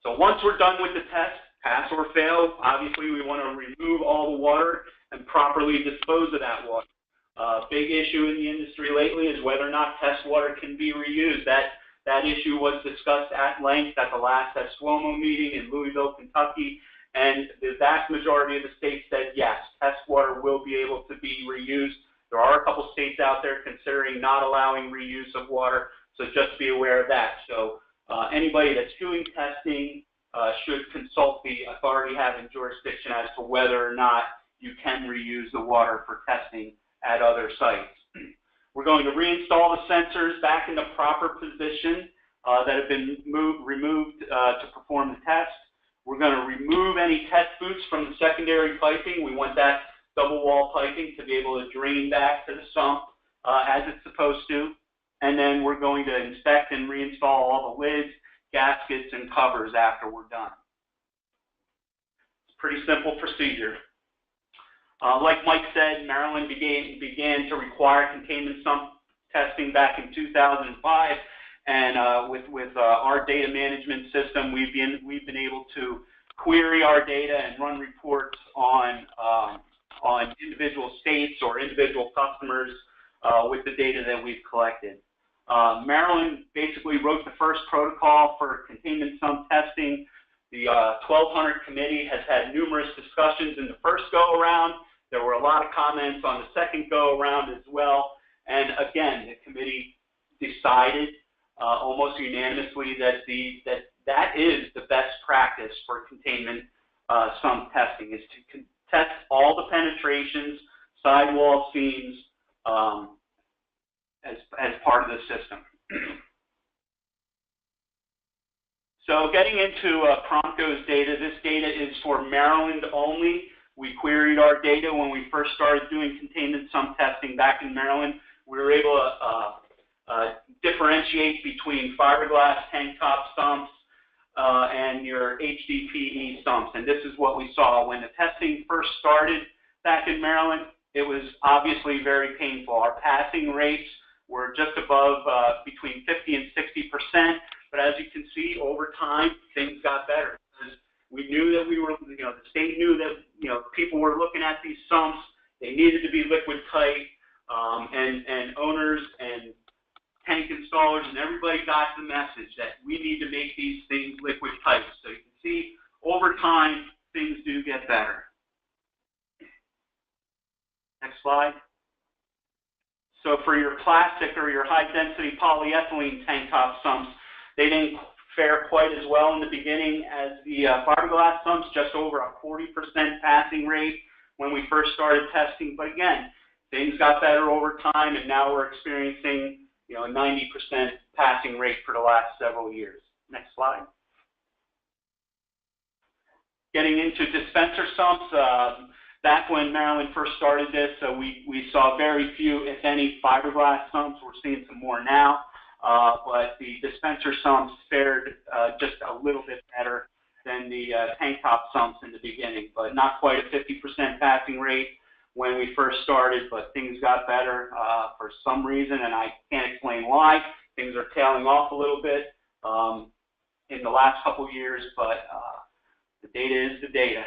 So once we're done with the test, pass or fail, obviously we want to remove all the water and properly dispose of that water. Big issue in the industry lately is whether or not test water can be reused. That issue was discussed at length at the last SWOMO meeting in Louisville, Kentucky, and the vast majority of the states said yes, test water will be able to be reused. There are a couple states out there considering not allowing reuse of water, so just be aware of that. So anybody that's doing testing should consult the authority having jurisdiction as to whether or not you can reuse the water for testing at other sites. We're going to reinstall the sensors back in the proper position that have been removed to perform the test. We're going to remove any test boots from the secondary piping. We want that double wall piping to be able to drain back to the sump as it's supposed to. And then we're going to inspect and reinstall all the lids, gaskets, and covers after we're done. It's a pretty simple procedure. Like Mike said, Maryland began to require containment sump testing back in 2005. And with our data management system, we've been able to query our data and run reports on individual states or individual customers with the data that we've collected. Maryland basically wrote the first protocol for containment sump testing. The 1200 committee has had numerous discussions in the first go-around. There were a lot of comments on the second go-around as well. And again, the committee decided almost unanimously that is the best practice for containment sump testing, is to test all the penetrations, sidewall seams as part of the system. So getting into Promco's data, this data is for Maryland only. We queried our data when we first started doing containment sump testing back in Maryland. We were able to differentiate between fiberglass tank top sumps and your HDPE sumps. And this is what we saw. When the testing first started back in Maryland, it was obviously very painful. Our passing rates were just above between 50 and 60%. But as you can see, over time, things got better. We knew that we were, the state knew that, people were looking at these sumps. They needed to be liquid tight, and owners and tank installers and everybody got the message that we need to make these things liquid tight. So you can see over time, things do get better. Next slide. So for your plastic or your high density polyethylene tank top sumps, they didn't fare quite as well in the beginning as the fiberglass sumps, just over a 40% passing rate when we first started testing. But again, things got better over time, and now we're experiencing a 90% passing rate for the last several years. Next slide. Getting into dispenser sumps, back when Maryland first started this, we saw very few, if any, fiberglass sumps. We're seeing some more now. But the dispenser sumps fared just a little bit better than the tank top sumps in the beginning, but not quite a 50% passing rate when we first started, but things got better for some reason, and I can't explain why. Things are tailing off a little bit in the last couple of years, but the data is the data.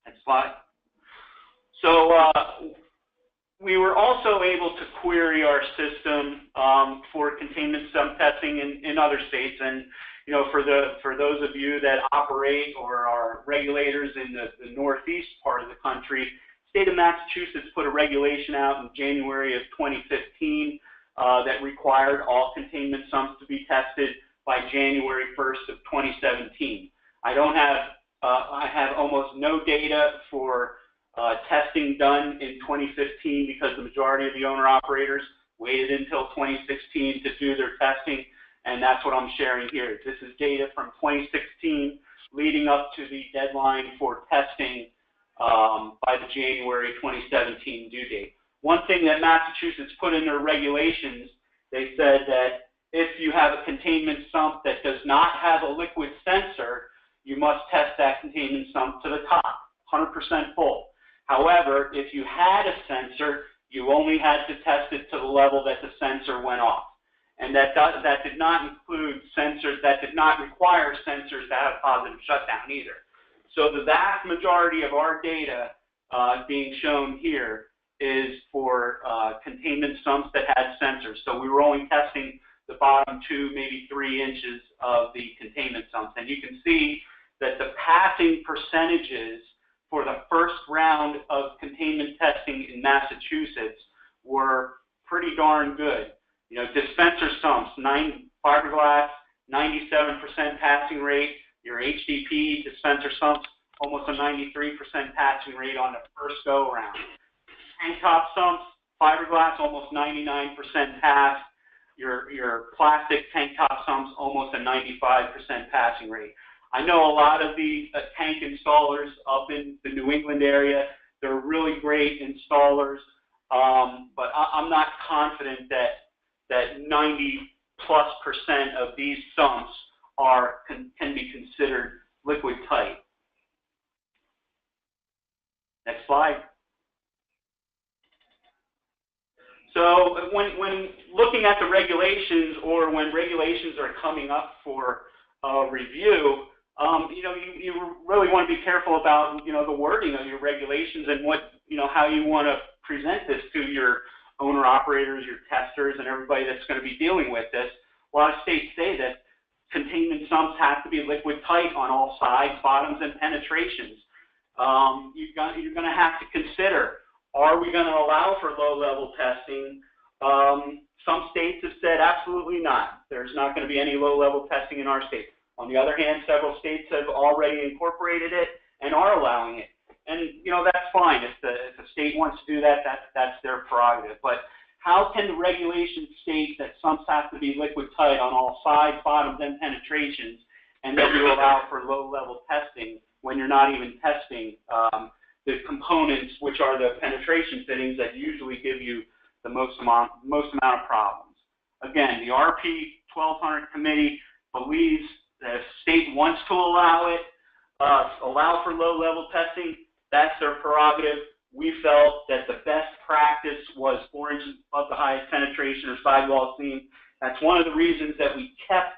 Next slide. So we were also able to query our system for containment sump testing in other states, and for those of you that operate or are regulators in the northeast part of the country, the state of Massachusetts put a regulation out in January of 2015 that required all containment sumps to be tested by January 1st of 2017. I have almost no data for testing done in 2015 because the majority of the owner-operators waited until 2016 to do their testing, and that's what I'm sharing here. This is data from 2016 leading up to the deadline for testing by the January 2017 due date. One thing that Massachusetts put in their regulations, they said that if you have a containment sump that does not have a liquid sensor, you must test that containment sump to the top, 100% full. However, if you had a sensor, you only had to test it to the level that the sensor went off. And that did not include sensors, that did not require sensors to have positive shutdown either. So the vast majority of our data being shown here is for containment sumps that had sensors. So we were only testing the bottom 2, maybe 3 inches of the containment sumps. And you can see that the passing percentages for the first round of containment testing in Massachusetts were pretty darn good. Dispenser sumps, fiberglass, 97% passing rate. Your HDPE dispenser sumps, almost a 93% passing rate on the first go around. Tank top sumps, fiberglass, almost 99% pass. Your plastic tank top sumps, almost a 95% passing rate. I know a lot of the tank installers up in the New England area. They're really great installers, but I'm not confident that 90+% of these sumps can be considered liquid tight. Next slide. So when looking at the regulations, or when regulations are coming up for review, you really want to be careful about the wording of your regulations and how you want to present this to your owner operators, your testers, and everybody that's going to be dealing with this. A lot of states say that containment sumps have to be liquid tight on all sides, bottoms, and penetrations. You're going to have to consider, are we going to allow for low-level testing? Some states have said absolutely not. There's not going to be any low-level testing in our state. On the other hand, several states have already incorporated it and are allowing it. And, that's fine. If the state wants to do that, that's their prerogative. But how can the regulations state that sumps have to be liquid tight on all sides, bottoms, and penetrations, and then you allow for low-level testing when you're not even testing the components, which are the penetration fittings that usually give you the most amount of problems. Again, the RP1200 committee believes that if the state wants to allow for low-level testing, that's their prerogative. We felt that the best practice was 4 inches above the highest penetration or sidewall seam. That's one of the reasons that we kept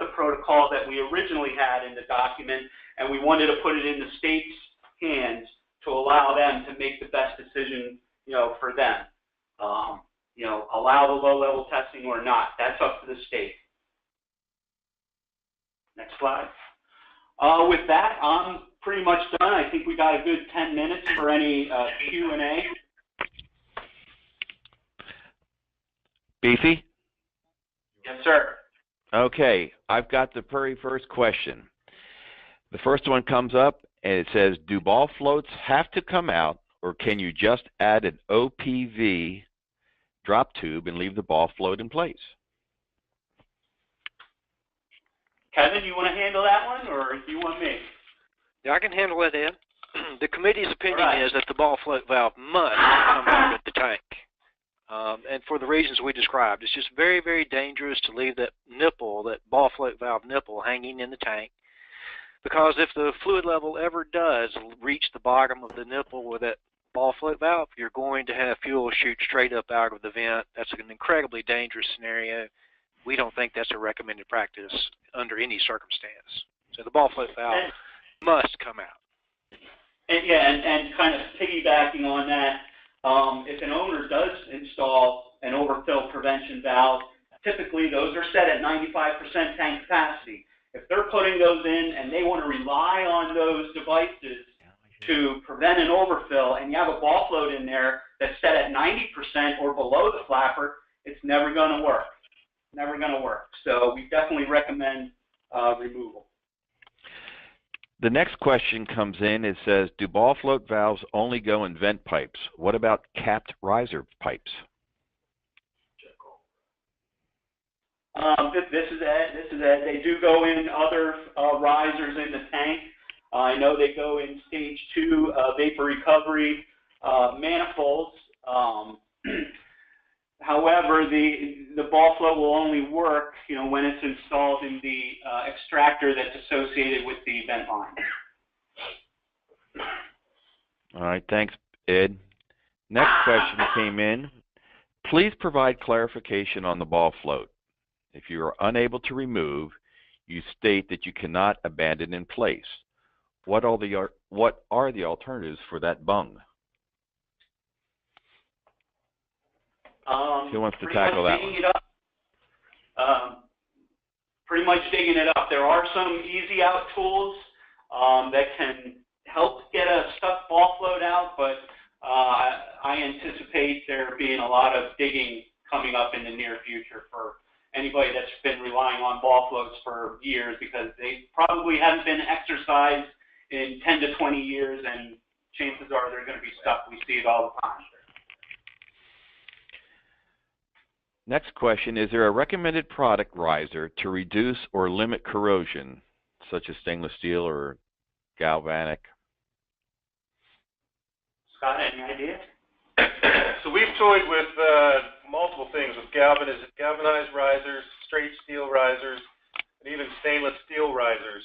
the protocol that we originally had in the document, and we wanted to put it in the state's hands to allow them to make the best decision, for them. Allow the low-level testing or not. That's up to the state. Next slide. With that, I'm pretty much done. I think we got a good 10 minutes for any Q&A. Beefy? Yes, sir. Okay, I've got the very first question. The first one comes up, and it says, do ball floats have to come out, or can you just add an OPV drop tube and leave the ball float in place? Kevin, you want to handle that one, or do you want me? Yeah, I can handle it, Ed. The committee's opinion is that the ball float valve must come out of the tank. And for the reasons we described, it's just very, very dangerous to leave that nipple, that ball float valve nipple, hanging in the tank. Because if the fluid level ever does reach the bottom of the nipple with that ball float valve, you're going to have fuel shoot straight up out of the vent. That's an incredibly dangerous scenario. We don't think that's a recommended practice under any circumstance. So the ball float valve must come out. And kind of piggybacking on that, if an owner does install an overfill prevention valve, typically those are set at 95% tank capacity. If they're putting those in and they want to rely on those devices to prevent an overfill, and you have a ball float in there that's set at 90% or below the flapper, it's never going to work. Never going to work. So we definitely recommend removal. The next question comes in. It says, do ball float valves only go in vent pipes? What about capped riser pipes? This is Ed. They do go in other risers in the tank. I know they go in stage 2 vapor recovery manifolds. However, the ball float will only work, when it's installed in the extractor that's associated with the vent line. All right, thanks, Ed. Next question came in. Please provide clarification on the ball float. If you are unable to remove, you state that you cannot abandon in place. What are the alternatives for that bung? Who wants to tackle that one? Pretty much digging it up. There are some easy out tools that can help get a stuck ball float out, but I anticipate there being a lot of digging coming up in the near future for anybody that's been relying on ball floats for years, because they probably haven't been exercised in 10 to 20 years, and chances are they're going to be stuck. We see it all the time. Next question, is there a recommended product riser to reduce or limit corrosion, such as stainless steel or galvanic? Scott, any idea? So we've toyed with multiple things, with galvanized risers, straight steel risers, and even stainless steel risers.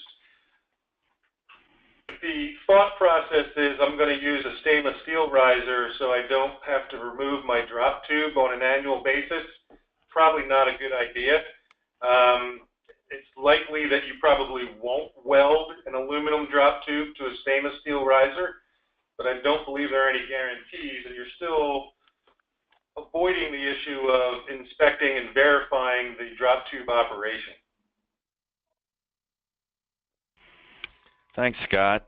The thought process is I'm going to use a stainless steel riser so I don't have to remove my drop tube on an annual basis. Probably not a good idea. It's likely that you probably won't weld an aluminum drop tube to a stainless steel riser, but I don't believe there are any guarantees, and you're still avoiding the issue of inspecting and verifying the drop tube operation. Thanks, Scott.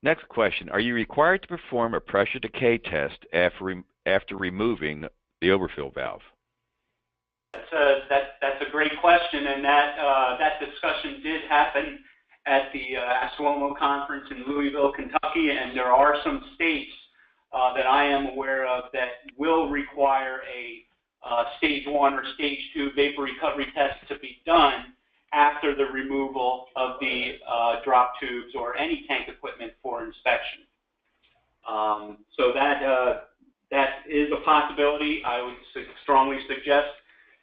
Next question, are you required to perform a pressure decay test after removing the overfill valve? That's a great question, and that discussion did happen at the ASWOMO conference in Louisville, Kentucky, and there are some states that I am aware of that will require a stage 1 or stage 2 vapor recovery test to be done after the removal of the drop tubes or any tank equipment for inspection. So that is a possibility. I would strongly suggest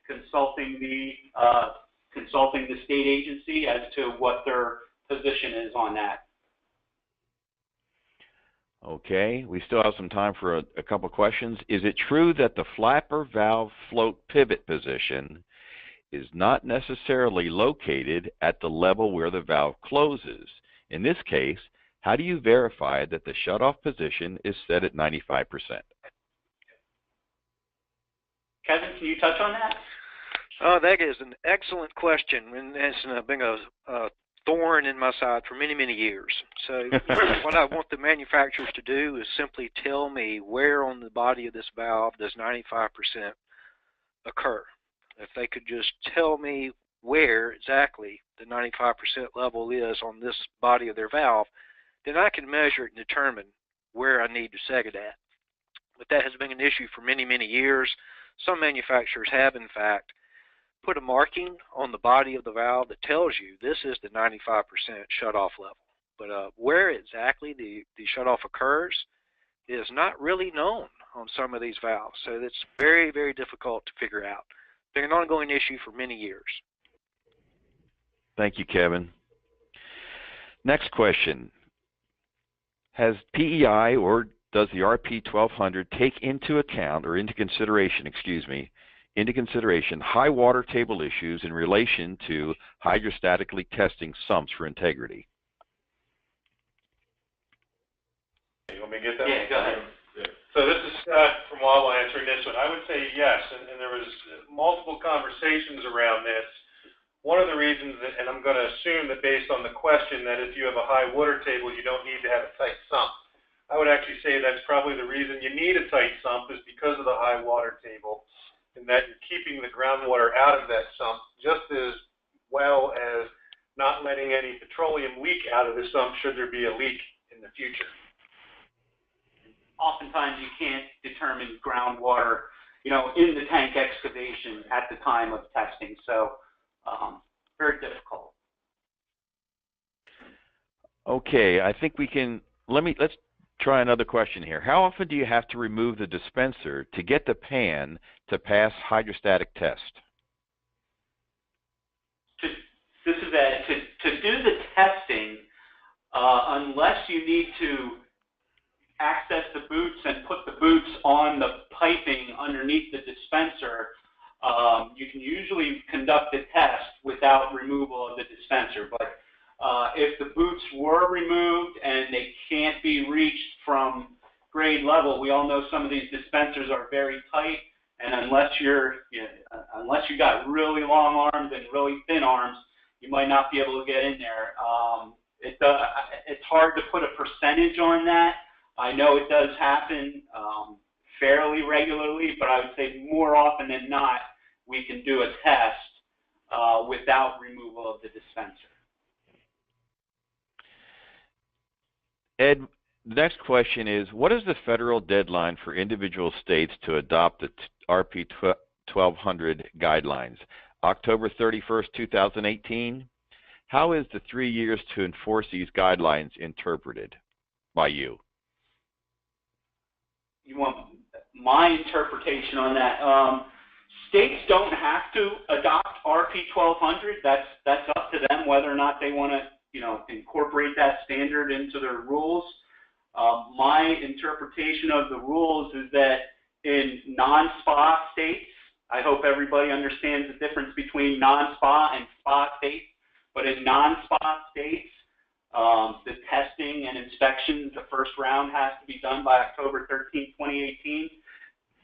consulting the state agency as to what their position is on that. Okay, we still have some time for a couple questions. Is it true that the flapper valve float pivot position is not necessarily located at the level where the valve closes? In this case, how do you verify that the shutoff position is set at 95%? Kevin, can you touch on that? That is an excellent question, and it's been a thorn in my side for many, many years. So what I want the manufacturers to do is simply tell me where on the body of this valve does 95% occur. If they could just tell me where exactly the 95% level is on this body of their valve, then I can measure it and determine where I need to seg it at. But that has been an issue for many, many years. Some manufacturers have, in fact, put a marking on the body of the valve that tells you this is the 95% shutoff level. But where exactly the shutoff occurs is not really known on some of these valves. So it's very, very difficult to figure out. It's been an ongoing issue for many years. Thank you, Kevin. Next question. Has PEI or does the RP1200 take into account or into consideration high water table issues in relation to hydrostatically testing sumps for integrity? You want me to get that? Yeah, go ahead. Yeah. So this is Scott from Wawa answering this one. I would say yes, and there was multiple conversations around this. One of the reasons, and I'm going to assume that based on the question, that if you have a high water table, you don't need to have a tight sump. I would actually say that's probably the reason you need a tight sump is because of the high water table, and that you're keeping the groundwater out of that sump just as well as not letting any petroleum leak out of the sump should there be a leak in the future. Oftentimes you can't determine groundwater, in the tank excavation at the time of testing. So very difficult. Okay, I think we can, let's try another question here. How often do you have to remove the dispenser to get the pan to pass hydrostatic test? This is that to do the testing, unless you need to access the boots and put the boots on the piping underneath the dispenser, you can usually conduct the test without removal of the dispenser. But if the boots were removed and they can't be reached from grade level, we all know some of these dispensers are very tight, and unless you got really long arms and really thin arms, you might not be able to get in there. It's hard to put a percentage on that. I know it does happen fairly regularly, but I would say more often than not, we can do a test without removal of the dispenser. Ed, the next question is, what is the deadline for individual states to adopt the RP1200 guidelines? October 31st, 2018? How is the 3 years to enforce these guidelines interpreted by you? You want my interpretation on that? States don't have to adopt RP1200. That's up to them whether or not they want to, incorporate that standard into their rules. My interpretation of the rules is that in non-SPA states, I hope everybody understands the difference between non-SPA and SPA states, but in non-SPA states, the testing and inspections, the first round has to be done by October 13, 2018.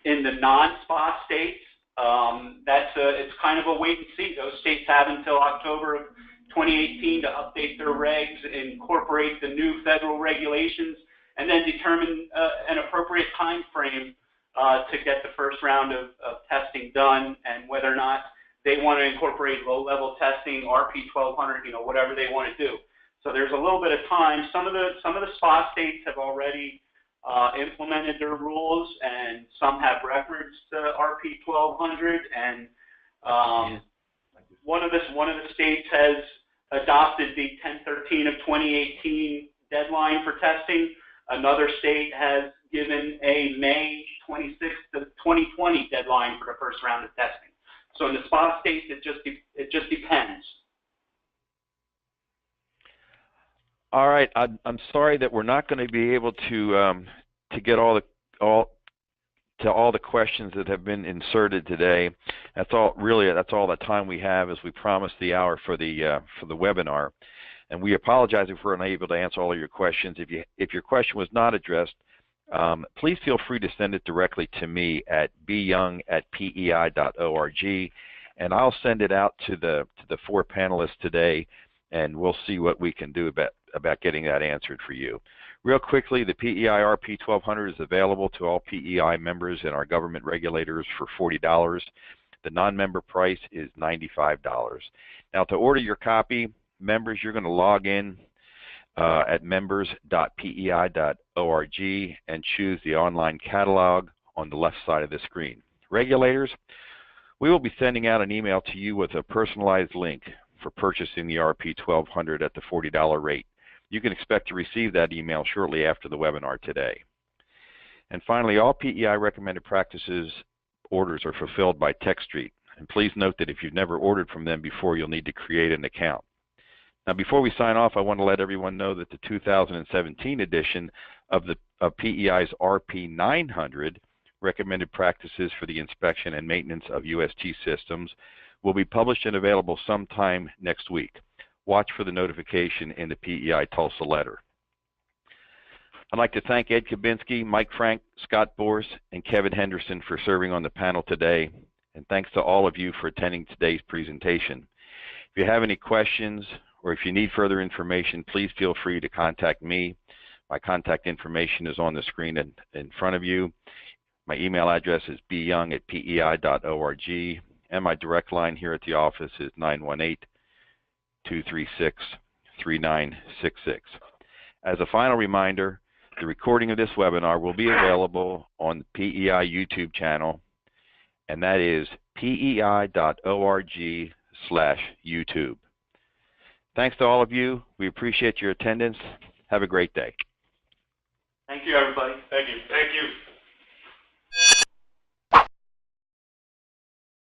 In the non-SPA states, it's kind of a wait and see. Those states have until October of 2018 to update their regs, incorporate the new federal regulations, and then determine an appropriate time frame to get the first round of testing done, and whether or not they want to incorporate low-level testing, RP1200, whatever they want to do. So there's a little bit of time. Some of the SPA states have already implemented their rules, and some have referenced RP1200. And one of the states has adopted the 10/13 of 2018 deadline for testing. Another state has given a May 26th of 2020 deadline for the first round of testing. So in the SPA states, it just depends. All right, I'm sorry that we're not going to be able to get all the questions that have been inserted today. That's all the time we have, as we promised the hour for the webinar. And we apologize if we're unable to answer all of your questions. If your question was not addressed, please feel free to send it directly to me at byoung@pei.org, and I'll send it out to the 4 panelists today, and we'll see what we can do about getting that answered for you. Real quickly, the PEI RP1200 is available to all PEI members and our government regulators for $40. The non-member price is $95. Now, to order your copy, members, you're going to log in at members.pei.org and choose the online catalog on the left side of the screen. Regulators, we will be sending out an email to you with a personalized link for purchasing the RP1200 at the $40 rate. You can expect to receive that email shortly after the webinar today. And finally, all PEI recommended practices orders are fulfilled by TechStreet. And please note that if you've never ordered from them before, you'll need to create an account. Now, before we sign off, I want to let everyone know that the 2017 edition of PEI's RP900, Recommended Practices for the Inspection and Maintenance of UST Systems, will be published and available sometime next week. Watch for the notification in the PEI Tulsa letter. I'd like to thank Ed Kubinski, Mike Frank, Scott Bors, and Kevin Henderson for serving on the panel today, and thanks to all of you for attending today's presentation. If you have any questions or if you need further information, please feel free to contact me. My contact information is on the screen in front of you. My email address is byoung@pei.org, and my direct line here at the office is 918-236-3966. As a final reminder, the recording of this webinar will be available on the PEI YouTube channel, and that is pei.org/YouTube. Thanks to all of you. We appreciate your attendance. Have a great day. Thank you, everybody. Thank you. Thank you.